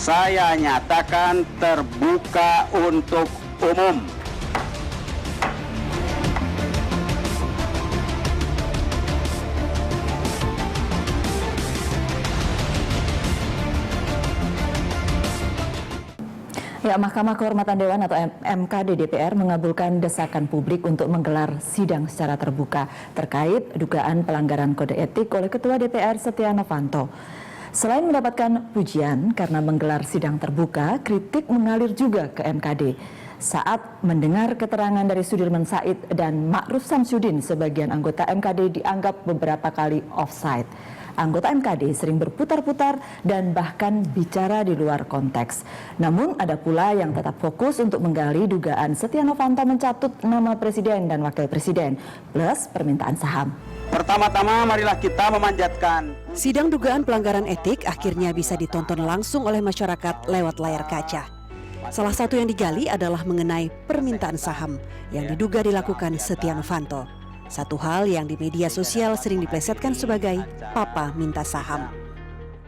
saya nyatakan terbuka untuk umum. Ya, Mahkamah Kehormatan Dewan atau MKD DPR mengabulkan desakan publik untuk menggelar sidang secara terbuka terkait dugaan pelanggaran kode etik oleh Ketua DPR Setia Novanto. Selain mendapatkan pujian karena menggelar sidang terbuka, kritik mengalir juga ke MKD. Saat mendengar keterangan dari Sudirman Said dan Ma'ruf Samsudin, sebagian anggota MKD dianggap beberapa kali offside. Anggota MKD sering berputar-putar dan bahkan bicara di luar konteks. Namun ada pula yang tetap fokus untuk menggali dugaan Setia Novanto mencatut nama presiden dan wakil presiden, plus permintaan saham. Pertama-tama marilah kita memanjatkan. Sidang dugaan pelanggaran etik akhirnya bisa ditonton langsung oleh masyarakat lewat layar kaca. Salah satu yang digali adalah mengenai permintaan saham yang diduga dilakukan Setia Novanto. Satu hal yang di media sosial sering diplesetkan sebagai papa minta saham.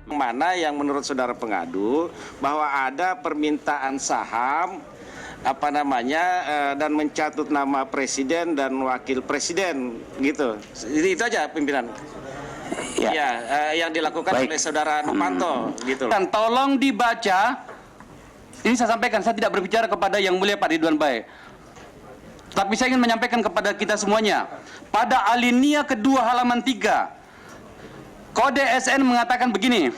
Mana yang menurut saudara pengadu bahwa ada permintaan saham dan mencatut nama presiden dan wakil presiden gitu. Itu aja pimpinan. Ya, yang dilakukan oleh saudara Novanto gitu. Dan tolong dibaca. Ini saya sampaikan, saya tidak berbicara kepada yang mulia Pak Ridwan Bae. Tapi saya ingin menyampaikan kepada kita semuanya, pada alinea kedua halaman 3, Kode SN mengatakan begini,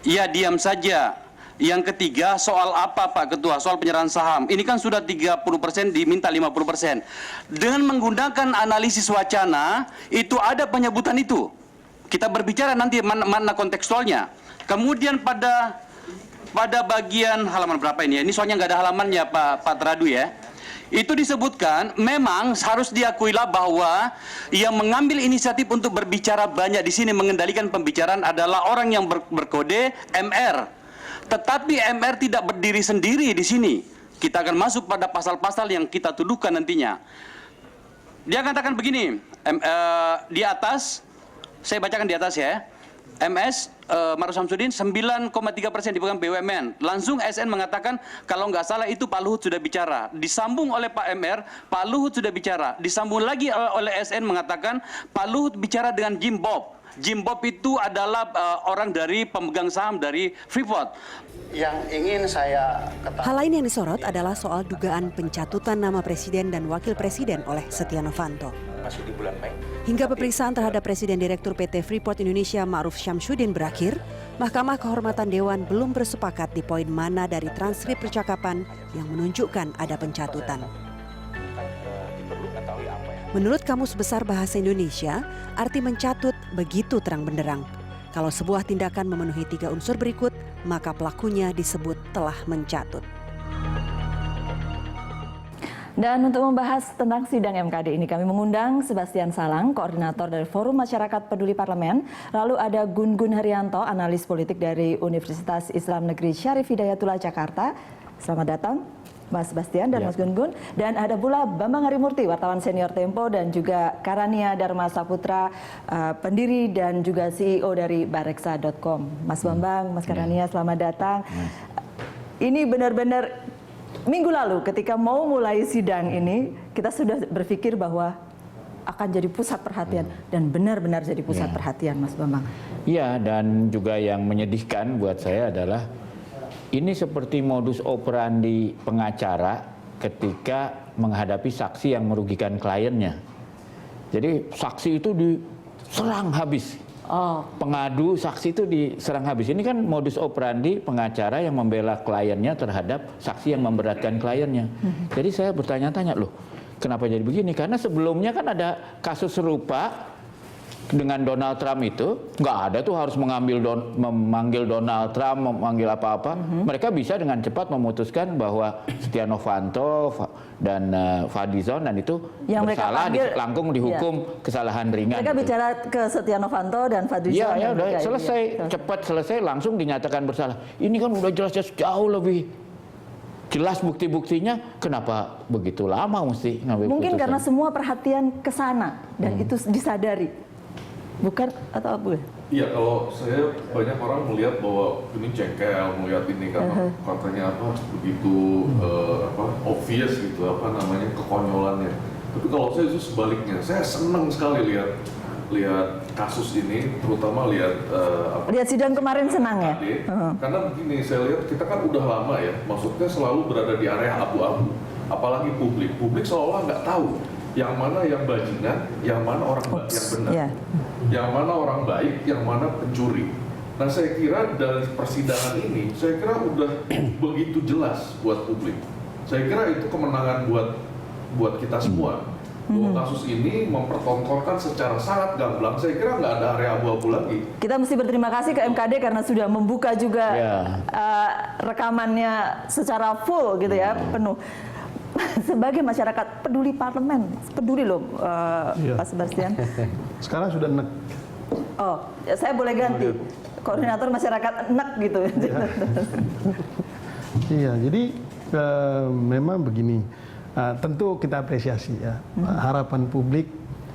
ya diam saja. Yang ketiga, soal apa Pak Ketua? Soal penyerahan saham. Ini kan sudah 30%, diminta 50%. Dengan menggunakan analisis wacana, itu ada penyebutan itu. Kita berbicara nanti mana kontekstualnya. Kemudian pada bagian halaman berapa ini ya? Ini soalnya nggak ada halamannya Pak Teradu ya. Itu disebutkan memang harus diakuilah bahwa yang mengambil inisiatif untuk berbicara banyak di sini mengendalikan pembicaraan adalah orang yang berkode MR. Tetapi MR tidak berdiri sendiri di sini. Kita akan masuk pada pasal-pasal yang kita tuduhkan nantinya. Dia katakan begini, di atas, saya bacakan di atas ya. MS Ma'ruf Samsudin 9,3% dipegang BUMN. Langsung SN mengatakan kalau nggak salah itu Pak Luhut sudah bicara. Disambung oleh Pak MR, Pak Luhut sudah bicara. Disambung lagi oleh SN mengatakan Pak Luhut bicara dengan Jim Bob. Jim Bob itu adalah orang dari pemegang saham dari Freeport. Yang ingin saya ketahui. Hal lain yang disorot adalah soal dugaan pencatutan nama presiden dan wakil presiden oleh Setia Novanto. Masuk di bulan Mei. Hingga pemeriksaan terhadap Presiden Direktur PT Freeport Indonesia Ma'ruf Samsudin berakhir, Mahkamah Kehormatan Dewan belum bersepakat di poin mana dari transkrip percakapan yang menunjukkan ada pencatutan. Menurut Kamus Besar Bahasa Indonesia, arti mencatut begitu terang benderang. Kalau sebuah tindakan memenuhi 3 unsur berikut, maka pelakunya disebut telah mencatut. Dan untuk membahas tentang sidang MKD ini kami mengundang Sebastian Salang, koordinator dari Forum Masyarakat Peduli Parlemen. Lalu ada Gun-Gun Haryanto, analis politik dari Universitas Islam Negeri Syarif Hidayatullah Jakarta. Selamat datang Mas Sebastian dan Mas Gun-Gun. Dan ada pula Bambang Harimurti, wartawan senior Tempo, dan juga Karania Dharma Saputra, pendiri dan juga CEO dari Bareksa.com. Mas Bambang, Mas Karania, selamat datang. Ini benar-benar minggu lalu ketika mau mulai sidang ini, kita sudah berpikir bahwa akan jadi pusat perhatian dan benar-benar jadi pusat perhatian, Mas Bambang. Iya, dan juga yang menyedihkan buat saya adalah ini seperti modus operandi pengacara ketika menghadapi saksi yang merugikan kliennya. Jadi saksi itu diserang habis. Pengadu saksi itu diserang habis. Ini kan modus operandi pengacara yang membela kliennya terhadap saksi yang memberatkan kliennya. Jadi saya bertanya-tanya, loh kenapa jadi begini? Karena sebelumnya kan ada kasus serupa dengan Donald Trump itu, nggak ada tuh harus memanggil Donald Trump, memanggil apa-apa. Mereka bisa dengan cepat memutuskan bahwa Setia Novanto dan Fadlizon dan itu yang bersalah, langsung dihukum kesalahan ringan. Mereka bicara ke Setia Novanto dan Fadlizon. Iya, udah selesai, cepat selesai, langsung dinyatakan bersalah. Ini kan udah jelas-jelas jauh lebih jelas bukti-buktinya, kenapa begitu lama mesti ngambil Mungkin putusan? karena semua perhatian ke sana dan itu disadari. Bukan atau apa? Iya, kalau saya banyak orang melihat bahwa ini jengkel melihat ini karena katanya begitu obvious gitu kekonyolannya. Tapi kalau saya itu sebaliknya, saya senang sekali lihat kasus ini, terutama lihat sidang kemarin senang ya. Karena begini, saya lihat kita kan udah lama ya, maksudnya selalu berada di area abu-abu, apalagi publik seolah nggak tahu yang mana yang bajingan, yang mana orang yang benar, yang mana orang baik, yang mana pencuri. Nah, saya kira dari persidangan ini, saya kira udah begitu jelas buat publik. Saya kira itu kemenangan buat kita semua. Bahwa kasus ini mempertontonkan secara sangat gamblang, saya kira nggak ada area abu-abu lagi. Kita mesti berterima kasih ke MKD karena sudah membuka juga rekamannya secara full gitu ya, penuh. Sebagai masyarakat peduli parlemen, peduli loh Pak Sebastian. Sekarang sudah enek. Oh, ya saya boleh ganti koordinator masyarakat enek gitu. Iya, jadi memang begini. Tentu kita apresiasi ya. Harapan publik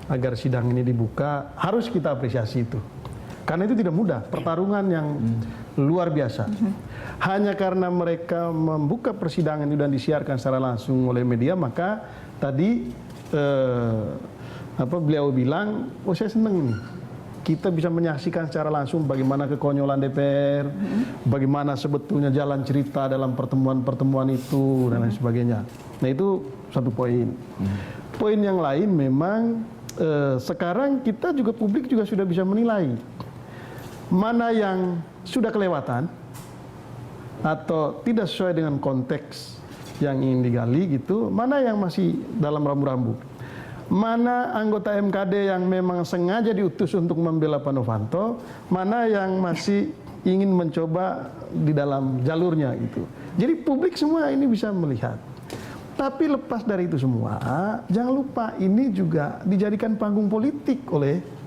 agar sidang ini dibuka harus kita apresiasi itu. Karena itu tidak mudah, pertarungan yang luar biasa. Hanya karena mereka membuka persidangan itu dan disiarkan secara langsung oleh media, maka tadi beliau bilang, oh saya senang ini. Kita bisa menyaksikan secara langsung bagaimana kekonyolan DPR, bagaimana sebetulnya jalan cerita dalam pertemuan-pertemuan itu, dan lain sebagainya. Nah itu satu poin. Poin yang lain memang sekarang kita juga publik juga sudah bisa menilai mana yang sudah kelewatan atau tidak sesuai dengan konteks yang ingin digali gitu, mana yang masih dalam rambu-rambu. Mana anggota MKD yang memang sengaja diutus untuk membela Pak Novanto, mana yang masih ingin mencoba di dalam jalurnya gitu. Jadi publik semua ini bisa melihat. Tapi lepas dari itu semua, jangan lupa ini juga dijadikan panggung politik oleh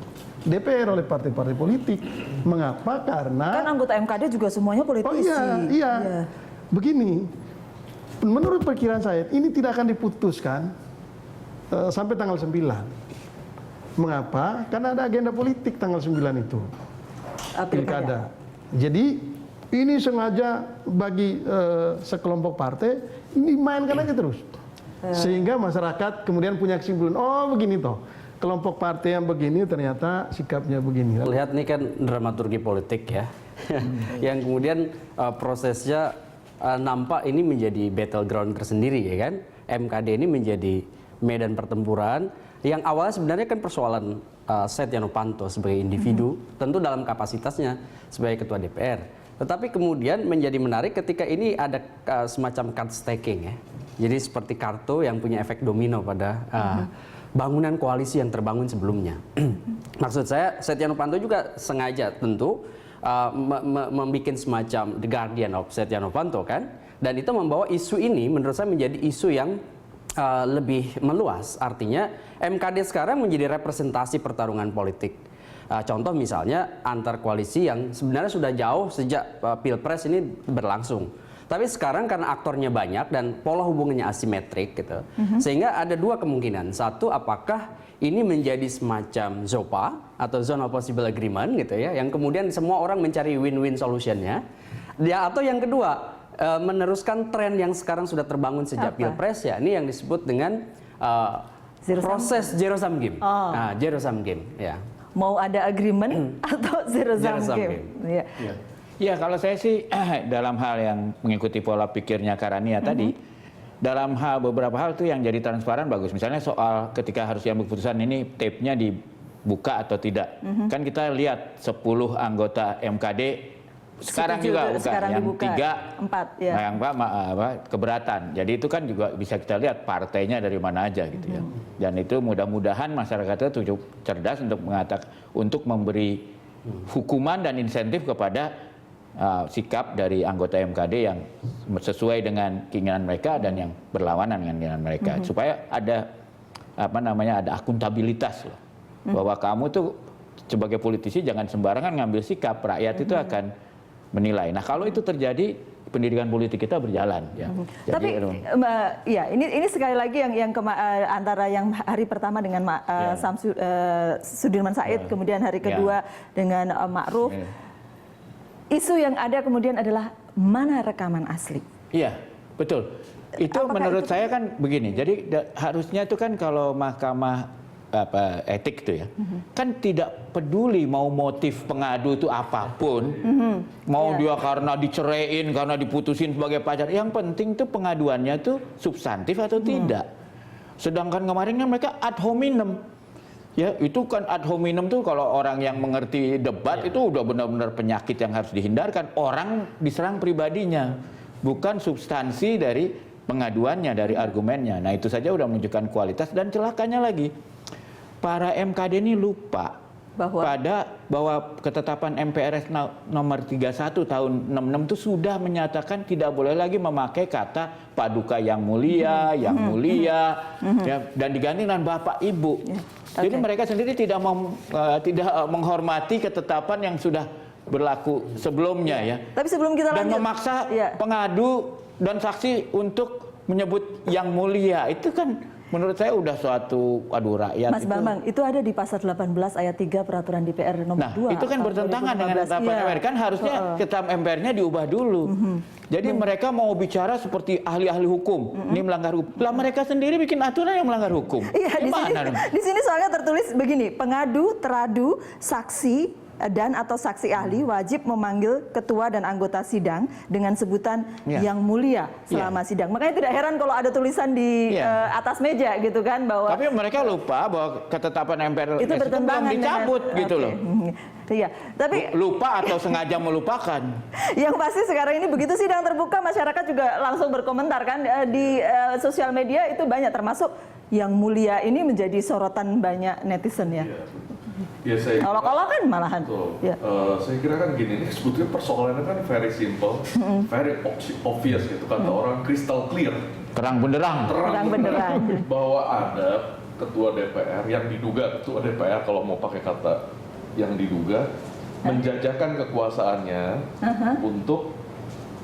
DPR, oleh partai-partai politik. Mengapa? Karena kan anggota MKD juga semuanya politisi. Oh iya. Begini, menurut perkiraan saya ini tidak akan diputuskan sampai tanggal 9. Mengapa? Karena ada agenda politik tanggal 9 itu. Pilkada. Jadi ini sengaja bagi sekelompok partai ini mainkan aja terus. Sehingga masyarakat kemudian punya kesimpulan, oh begini toh. Kelompok partai yang begini ternyata sikapnya begini. Lihat nih kan dramaturgi politik ya. Yang kemudian prosesnya nampak ini menjadi battleground tersendiri ya kan. MKD ini menjadi medan pertempuran yang awalnya sebenarnya kan persoalan Setia Novanto sebagai individu, tentu dalam kapasitasnya sebagai ketua DPR. Tetapi kemudian menjadi menarik ketika ini ada semacam card staking ya. Jadi seperti kartu yang punya efek domino pada bangunan koalisi yang terbangun sebelumnya. Maksud saya Setia Novanto juga sengaja tentu membuat semacam The Guardian of Setia Novanto kan. Dan itu membawa isu ini menurut saya menjadi isu yang lebih meluas. Artinya MKD sekarang menjadi representasi pertarungan politik. Contoh misalnya antar koalisi yang sebenarnya sudah jauh sejak Pilpres ini berlangsung. Tapi sekarang karena aktornya banyak dan pola hubungannya asimetrik gitu. Sehingga ada dua kemungkinan. Satu, apakah ini menjadi semacam ZOPA atau Zone of Possible Agreement gitu ya, yang kemudian semua orang mencari win-win solutionnya. Atau yang kedua, meneruskan tren yang sekarang sudah terbangun sejak Pilpres ya, ini yang disebut dengan proses zero sum game. Nah, zero sum game ya. Mau ada agreement atau zero sum game. Ya. Ya kalau saya sih dalam hal yang mengikuti pola pikirnya Karania tadi, dalam hal beberapa hal tuh yang jadi transparan bagus. Misalnya soal ketika harus diambil keputusan ini tape-nya dibuka atau tidak. Kan kita lihat 10 anggota MKD sekarang juga buka, yang dibuka. 3 ya. Yang keberatan. Jadi itu kan juga bisa kita lihat partainya dari mana aja gitu ya. Dan itu mudah-mudahan masyarakat itu cerdas untuk memberi hukuman dan insentif kepada sikap dari anggota MKD yang sesuai dengan keinginan mereka dan yang berlawanan dengan keinginan mereka, supaya ada ada akuntabilitas loh, bahwa kamu tuh sebagai politisi jangan sembarangan ngambil sikap, rakyat itu akan menilai. Nah kalau itu terjadi pendidikan politik kita berjalan. Ya. Tapi ya ini sekali lagi yang antara yang hari pertama dengan Sudirman Said, kemudian hari kedua dengan Ma'ruf. Isu yang ada kemudian adalah mana rekaman asli? Iya, betul. Itu menurut saya kan begini. Jadi harusnya itu kan kalau mahkamah etik itu ya, kan tidak peduli mau motif pengadu itu apapun, mau dia karena diceraiin, karena diputusin sebagai pacar, yang penting tuh pengaduannya tuh substantif atau tidak. Sedangkan kemarin kan mereka ad hominem, ya itu kan ad hominem tuh kalau orang yang mengerti debat itu udah benar-benar penyakit yang harus dihindarkan. Orang diserang pribadinya, bukan substansi dari pengaduannya, dari argumennya. Nah itu saja udah menunjukkan kualitas. Dan celakanya lagi, para MKD ini lupa bahwa ketetapan MPRS nomor 31 tahun 66 itu sudah menyatakan tidak boleh lagi memakai kata paduka yang mulia, ya, dan diganti dengan Bapak Ibu. Jadi mereka sendiri tidak menghormati ketetapan yang sudah berlaku sebelumnya, ya. Tapi sebelum kita dan lanjut, memaksa pengadu dan saksi untuk menyebut yang mulia, itu kan menurut saya udah suatu rakyat. Mas Bambang, itu ada di pasal 18 ayat 3 peraturan DPR nomor 2. Nah, itu kan bertentangan dengan ketetapan MPR. Kan harusnya ketetapan MPR-nya diubah dulu. Jadi mereka mau bicara seperti ahli-ahli hukum, ini melanggar hukum. Lah mereka sendiri bikin aturan yang melanggar hukum. Iya, di sini soalnya tertulis begini, pengadu, teradu, saksi dan atau saksi ahli wajib memanggil ketua dan anggota sidang dengan sebutan yang mulia selama sidang. Makanya tidak heran kalau ada tulisan di atas meja gitu kan, bahwa tapi mereka lupa bahwa ketetapan MPR itu belum dicabut gitu loh. Iya, tapi lupa atau sengaja melupakan. Yang pasti sekarang ini begitu sidang terbuka, masyarakat juga langsung berkomentar kan di sosial media, itu banyak, termasuk yang mulia ini menjadi sorotan banyak netizen ya. Ya, kalau kan malahan. Ya. Saya kira kan gini, ini sebetulnya persoalannya kan very simple, very obvious gitu, kata orang crystal clear. Terang benderang. Bahwa ada ketua DPR yang diduga ketua DPR, kalau mau pakai kata yang diduga, menjajakan kekuasaannya untuk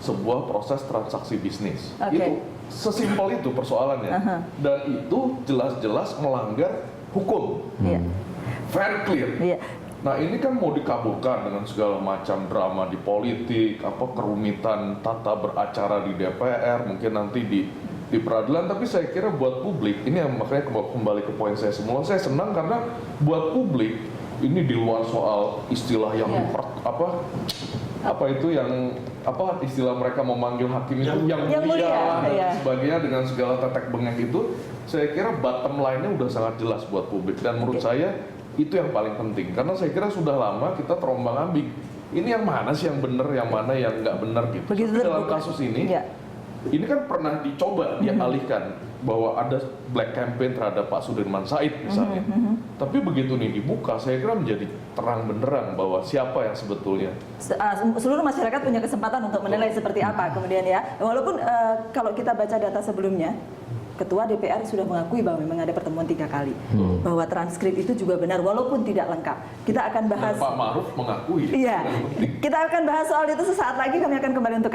sebuah proses transaksi bisnis. Itu sesimpel itu persoalannya. Dan itu jelas-jelas melanggar hukum. Very clear. Nah ini kan mau dikabulkan dengan segala macam drama di politik, kerumitan tata beracara di DPR, mungkin nanti di peradilan. Tapi saya kira buat publik, ini yang makanya kembali ke poin saya semula, saya senang karena buat publik ini di luar soal istilah yang istilah mereka memanggil hakim itu yang mulia dan sebagainya dengan segala tetek bengek itu. Saya kira bottom line-nya udah sangat jelas buat publik, dan menurut saya itu yang paling penting, karena saya kira sudah lama kita terombang-ambing. Ini yang mana sih yang benar, yang mana yang nggak benar gitu. Tapi dalam kasus ini, ini kan pernah dicoba dialihkan bahwa ada black campaign terhadap Pak Sudirman Said misalnya. Tapi begitu nih dibuka, saya kira menjadi terang benderang bahwa siapa yang sebetulnya. Seluruh masyarakat punya kesempatan untuk menilai seperti apa kemudian ya. Walaupun kalau kita baca data sebelumnya, Ketua DPR sudah mengakui bahwa memang ada pertemuan 3 kali, bahwa transkrip itu juga benar walaupun tidak lengkap. Kita akan bahas. Dan Pak Ma'ruf mengakui. Iya, kita akan bahas soal itu sesaat lagi. Kami akan kembali untuk